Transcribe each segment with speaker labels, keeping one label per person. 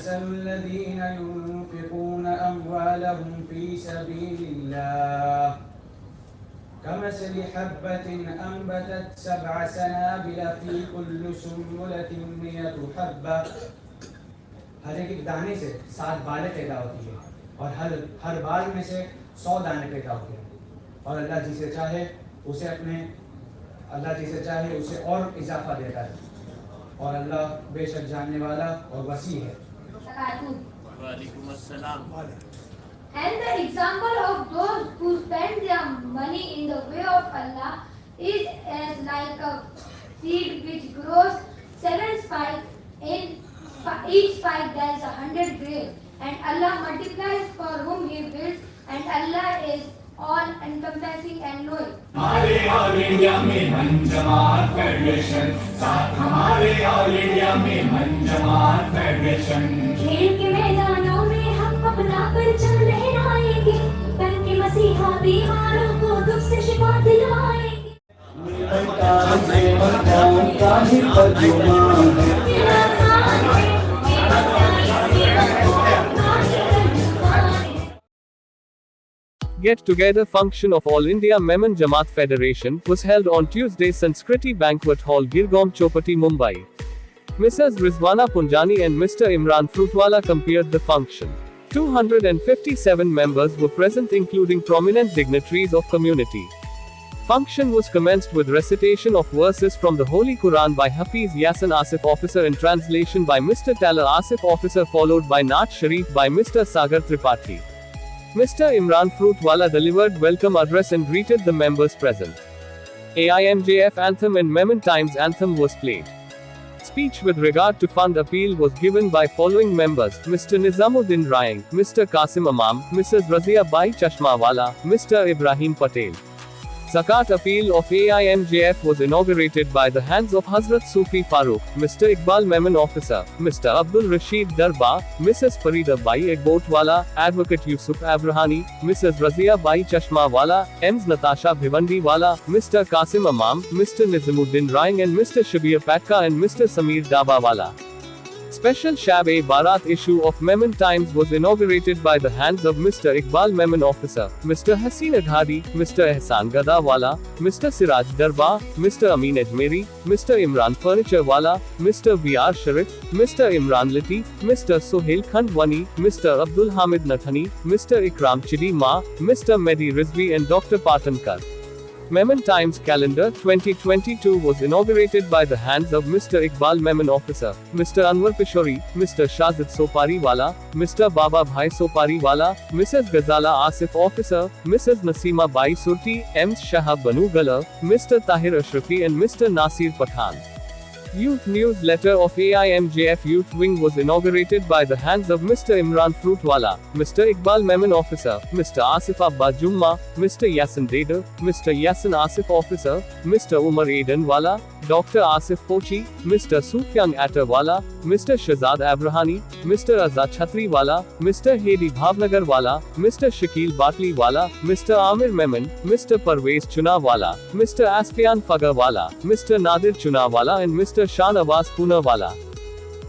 Speaker 1: مثل الذين ينفقون أموالهم في سبيل الله كمثل حبة أنبتت 7 سنابل في كل سنبلة 100 حبة. हर एक दाने से 7 बालें पैदा होती है और हर बाल में से 100 दाने पैदा होते हैं और अल्लाह जिसे चाहे उसे और इजाफा देता है और अल्लाह बेशक जानने वाला और वसी है.
Speaker 2: And the example of those who spend their money in the way of Allah is as like a seed which grows 7 spikes. In each spike there is 100 grapes, and Allah multiplies for whom He wills, and Allah is all encompassing and knowing.
Speaker 3: हमारे all India में मंजमात federation, साथ हमारे all India में मंजमात federation.
Speaker 4: खेल के मैदानों में हम अपना परचम लहराएंगे, बन के मसीहा बीमारों को दुख से शिफा दिलाएंगे.
Speaker 5: Get-together function of All India Memon Jamaat Federation was held on Tuesday Sanskruti Banquet Hall, Girgaum, Chowpaty, Mumbai. Mrs. Rizwana Punjani and Mr. Imran Fruitwala compared the function. 257 members were present, including prominent dignitaries of community. Function was commenced with recitation of verses from the Holy Quran by Hafiz Yasin Asif Officer and translation by Mr. Talar Asif Officer, followed by Naat Sharif by Mr. Sagar Tripathi. Mr. Imran Fruitwala delivered welcome address and greeted the members present. AIMJF anthem and Memon Times anthem was played. Speech with regard to fund appeal was given by following members: Mr. Nizamuddin Rayang, Mr. Qasim Imam, Mrs. Razia Bai Chashmawala, Mr. Ibrahim Patel. Zakat appeal of AIMJF was inaugurated by the hands of Hazrat Sufi Farooq, Mr. Iqbalmemonofficer, Mr. Abdul Rashid Darba, Mrs. Farida Bai Egbotwala, Advocate Yusuf Abrahani, Mrs. Razia Bai Chashmawala, Ms. Natasha Bhiwandiwala, Mr. Qasim Imam, Mr. Nizamuddin Rayang and Mr. Shabir Patka and Mr. Sameer Dabawala. Special Shab-e-Barat issue of Memon Times was inaugurated by the hands of Mr. Iqbalmemonofficer, Mr. Hasin Aghadi, Mr. Ehsan Gadawala, Mr. Siraj Darba, Mr. Amin Ajmeri, Mr. Imran Furniture Wala, Mr. VR Sharif, Mr. Imran Latif, Mr. Sohail Khandwani, Mr. Abdul Hamid Nathani, Mr. Ikram Chidi Ma, Mr. Mehdi Rizvi and Dr. Patankar. Memon Times Calendar 2022 was inaugurated by the hands of Mr. Iqbalmemonofficer, Mr. Anwar Pishori, Mr. Shazid Sopariwala, Mr. Baba Bhai Sopariwala, Mrs. Ghazala Asif Officer, Mrs. Nasima Bai Surti, Ms. Shahab Banu Galar, Mr. Tahir Ashrafi and Mr. Nasir Pathan. Youth Newsletter of AIMJF Youth Wing was inaugurated by the hands of Mr. Imran Fruitwala, Mr. Iqbalmemonofficer, Mr. Asif Abba Jumma, Mr. Yasin Deder, Mr. Yasin Asif Officer, Mr. Umar Aidanwala, Dr. Asif Pochi, Mr. Sufyan Attarwala, Mr. Shazad Abrahani, Mr. Azad Chhatriwala, Mr. Hedi Bhavnagarwala, Mr. Shakil Batliwala, Mr. Amir Memon, Mr. Parvez Chunawala, Mr. Asfian Fagawala, Mr. Nadir Chunawala and Mr. Shanawaz Punawala.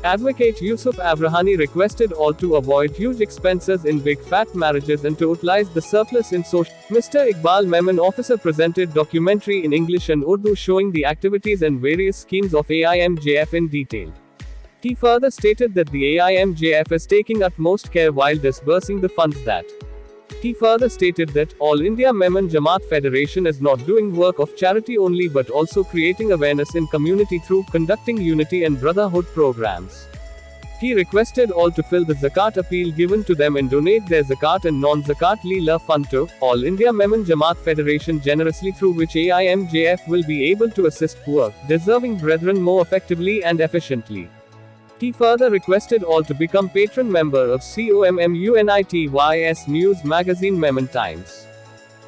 Speaker 5: Advocate Yusuf Abrahani requested all to avoid huge expenses in big fat marriages and to utilize the surplus in social. Mr. Iqbalmemonofficer presented documentary in English and Urdu showing the activities and various schemes of AIMJF in detail. He further stated that the AIMJF is taking utmost care while disbursing the funds that. He further stated that All India Memon Jamaat Federation is not doing work of charity only but also creating awareness in community through conducting unity and brotherhood programs. He requested all to fill the zakat appeal given to them and donate their zakat and non-zakat Leela fund to All India Memon Jamaat Federation generously, through which AIMJF will be able to assist poor, deserving brethren more effectively and efficiently. He further requested all to become patron member of COMMUNITYS News Magazine Memon Times.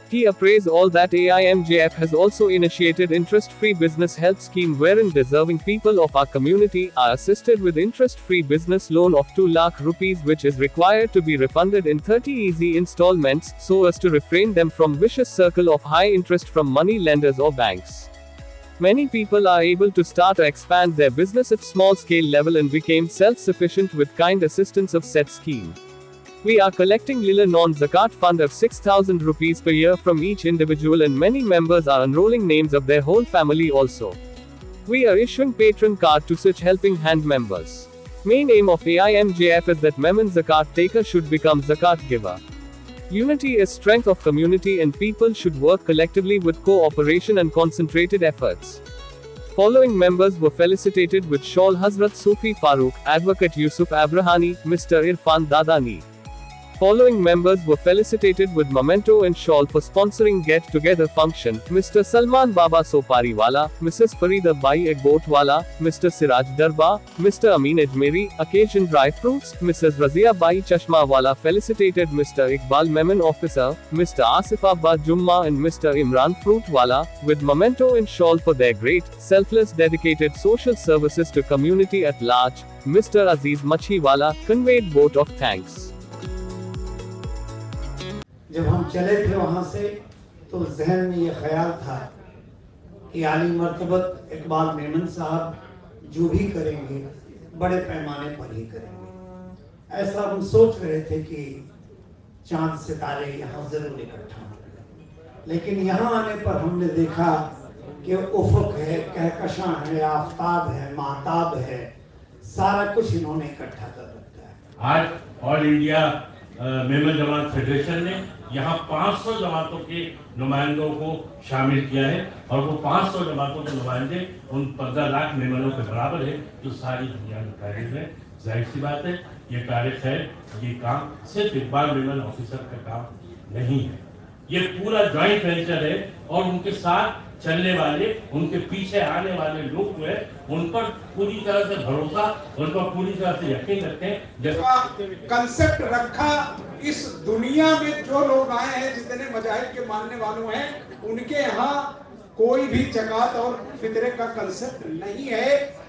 Speaker 5: He appraised all that AIMJF has also initiated interest-free business help scheme wherein deserving people of our community are assisted with interest-free business loan of 2 lakh rupees, which is required to be refunded in 30 easy installments, so as to refrain them from vicious circle of high interest from money lenders or banks. Many people are able to start or expand their business at small scale level and became self-sufficient with kind assistance of said scheme. We are collecting Lila non-zakat fund of 6,000 rupees per year from each individual, and many members are enrolling names of their whole family also. We are issuing patron card to such helping hand members. Main aim of AIMJF is that Memon zakat taker should become zakat giver. Unity is strength of community, and people should work collectively with cooperation and concentrated efforts. Following members were felicitated with Shawl: Hazrat Sufi Farooq, Advocate Yusuf Abrahani, Mr. Irfan Dadani. Following members were felicitated with memento and shawl for sponsoring get-together function: Mr. Salman Baba Sopariwala, Mrs. Farida Bai Egbotwala, Mr. Siraj Darba, Mr. Amin Ajmeri. Occasion dry fruits: Mrs. Razia Bai Chashmawala felicitated Mr. iqbalmemonofficer, Mr. Asif Abba Jumma and Mr. Imran Fruitwala, with memento and shawl for their great, selfless, dedicated social services to community at large. Mr. Aziz Machiwala conveyed vote of thanks.
Speaker 6: जब हम चले थे वहाँ से तो जहन में ये ख्याल था कि आली मर्तबत इकबाल मेमन साहब जो भी करेंगे बड़े पैमाने पर ही करेंगे। ऐसा हम सोच रहे थे कि चांद सितारे यहाँ जरूर इकट्ठा होंगे, लेकिन यहाँ आने पर हमने देखा कि उफक है, कहकशां है, आफताब है, महताब है, सारा कुछ इन्होंने इकट्ठा कर रखा है।
Speaker 7: आज ऑल इंडिया मेमन जमात फेडरेशन ने यहाँ 500 जमातों के नुमाइंदों को शामिल किया है, और वो 500 जमातों के नुमाइंदे उन 15 लाख मेमनों के बराबर है जो सारी दुनिया में फैले हैं। जाहिर सी बात है, ये कार्य खैर, ये काम सिर्फ इकबाल मेमन ऑफिसर का काम नहीं है, ये पूरा जॉइंट वेंचर है, और उनके साथ चलने वाले, उनके पीछे आने वाले लोग जो है उन पर पूरी तरह से भरोसा, उन पर पूरी तरह से यकीन रखें।
Speaker 8: जैसा कंसेप्ट रखा, इस दुनिया में जो लोग आए हैं, जितने मजाहिब के मानने वालों हैं, उनके यहाँ कोई भी जकात और फितरे का कंसेप्ट नहीं है।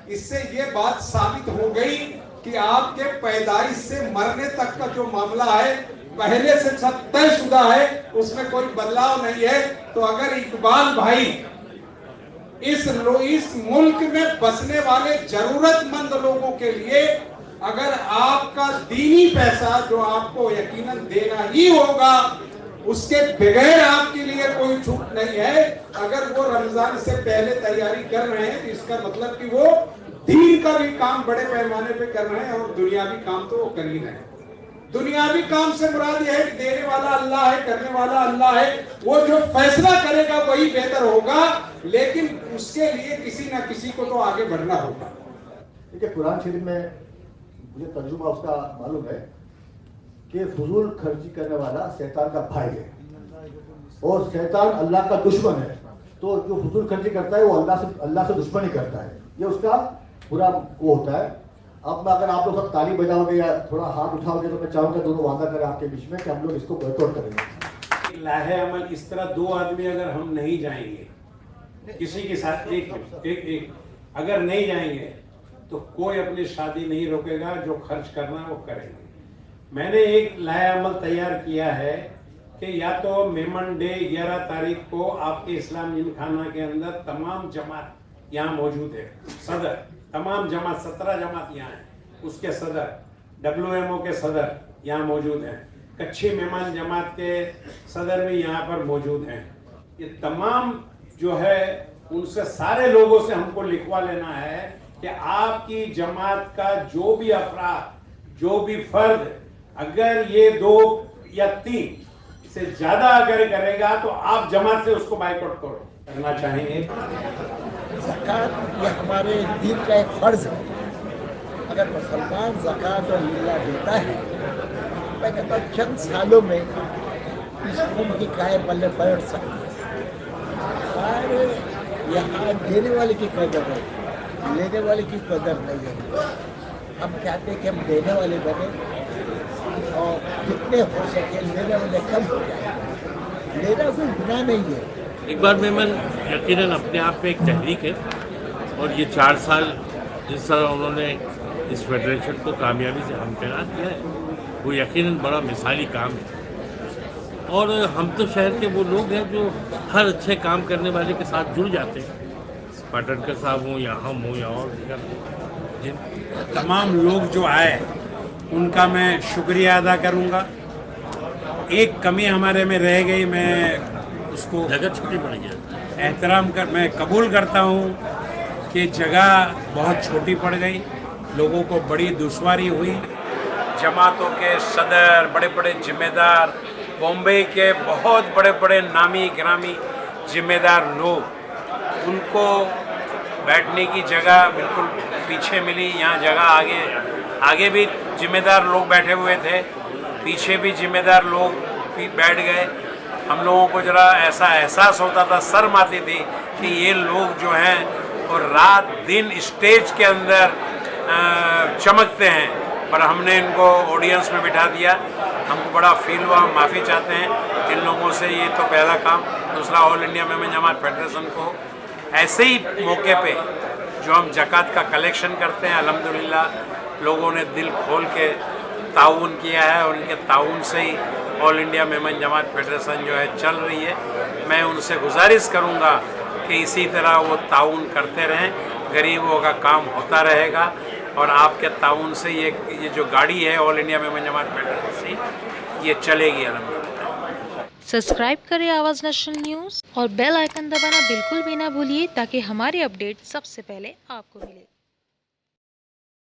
Speaker 8: इससे ये बात साबित हो गई कि आपके पैदाइश से मरने तक का जो मामला है पहले से सब तयशुदा है, उसमें कोई बदलाव नहीं है। तो अगर इकबाल भाई इस मुल्क में बसने वाले जरूरतमंद लोगों के लिए अगर आपका दीनी पैसा जो आपको यकीनन देना ही होगा, उसके बगैर आपके लिए कोई छूट नहीं है। अगर वो रमजान से पहले तैयारी कर रहे हैं तो इसका मतलब कि वो दीन का भी काम बड़े पैमाने पे कर रहे हैं, और दुनियावी काम तो वो कर ही रहे हैं। दुनियावी काम से मुराद यह है कि देने वाला अल्लाह है, करने वाला अल्लाह है, वो जो फैसला करेगा वही बेहतर होगा, लेकिन उसके लिए किसी ना किसी को तो आगे बढ़ना होगा।
Speaker 9: देखिए, कुरान शरीफ में मुझे तर्जुमा उसका मालूम है कि फजूल खर्ची करने वाला शैतान का भाई है, और शैतान अल्लाह का दुश्मन है। तो जो फजूल खर्ची करता है वो अल्लाह से दुश्मनी करता है, ये उसका पूरा वो होता है। अब अगर आप लोग सब ताली बजाओगे या थोड़ा हाथ उठाओगे तो मैं चाहूंगा दोनों वादा करें आपके बीच में कि हम लोग इसको बॉयकॉट करेंगे।
Speaker 8: लाहे अमल इस तरह दो आदमी अगर हम नहीं जाएंगे किसी के साथ, एक अगर नहीं जाएंगे तो कोई अपनी शादी नहीं रोकेगा, जो खर्च करना है वो करेंगे। मैंने एक लाहे अमल तैयार किया है कि या तो मेमन डे 11 तारीख को आपके इस्लाम जिमखाना के अंदर तमाम जमात यहाँ मौजूद है, सदर तमाम जमात 17 जमात यहाँ है, उसके सदर WMO के सदर यहाँ मौजूद हैं, कच्छी मेहमान जमात के सदर भी यहाँ पर मौजूद हैं। ये तमाम जो है उनसे सारे लोगों से हमको लिखवा लेना है कि आपकी जमात का जो भी अफराद, जो भी फर्द अगर ये 2 या 3 से ज्यादा अगर करेगा तो आप जमात से उसको बाइकआउट करना चाहेंगे।
Speaker 10: ज़कात ये हमारे दीन का एक फ़र्ज़ है। अगर मुसलमान ज़कात और लिल्लाह देता है, मैं कहता हूँ चंद सालों में इस कौम की काया पल्ले पलट सकती है। और यहाँ देने वाले की कदर है, लेने वाले की कदर नहीं है। हम चाहते हैं कि हम देने वाले बने और जितने हो सके लेने वाले कम हो जाए। लेना कोई गुनाह नहीं है।
Speaker 7: इकबाल मेमन यकीनन अपने आप में एक तहरीक है, और ये 4 साल जिस तरह उन्होंने इस फेडरेशन को कामयाबी से हमकिनार किया है, वो यकीनन बड़ा मिसाली काम है। और हम तो शहर के वो लोग हैं जो हर अच्छे काम करने वाले के साथ जुड़ जाते हैं, पाटनकर साहब हों या हम हों या और जिन
Speaker 8: तमाम लोग जो आए उनका मैं शुक्रिया अदा करूंगा। एक कमी हमारे में रह गई, मैं उसको
Speaker 7: जगह छोटी पड़ गई,
Speaker 8: मैं कबूल करता हूँ कि जगह बहुत छोटी पड़ गई, लोगों को बड़ी दुश्वारी हुई। जमातों के सदर, बड़े बड़े जिम्मेदार, बॉम्बे के बहुत बड़े बड़े नामी गिरामी जिम्मेदार लोग, उनको बैठने की जगह बिल्कुल पीछे मिली। यहाँ जगह आगे भी जिम्मेदार लोग बैठे हुए थे, पीछे भी जिम्मेदार लोग भी बैठ गए। हम लोगों को जरा ऐसा एहसास होता था, शर्म आती थी कि ये लोग जो हैं और रात दिन स्टेज के अंदर चमकते हैं, पर हमने इनको ऑडियंस में बिठा दिया। हमको बड़ा फील हुआ, हम माफ़ी चाहते हैं इन लोगों से। ये तो पहला काम। दूसरा, ऑल इंडिया मेमन जमात फेडरेशन को ऐसे ही मौके पे जो हम ज़कात का कलेक्शन करते हैं, अल्हम्दुलिल्लाह लोगों ने दिल खोल के ताउन किया है, और उनके ताउन से ही ऑल इंडिया मेमन जमात फेडरेशन जो है चल रही है। मैं उनसे गुजारिश करूँगा कि इसी तरह वो ताउन करते रहें, गरीबों का काम होता रहेगा, और आपके ताउन से ये जो गाड़ी है ऑल इंडिया मेमन जमात फेडरेशन से, ये चलेगी अल्हम्दुलिल्लाह।
Speaker 11: सब्सक्राइब करें आवाज़ नेशनल न्यूज़ और बेल आइकन दबाना बिल्कुल भी ना भूलिए, ताकि हमारी अपडेट सबसे पहले आपको मिले।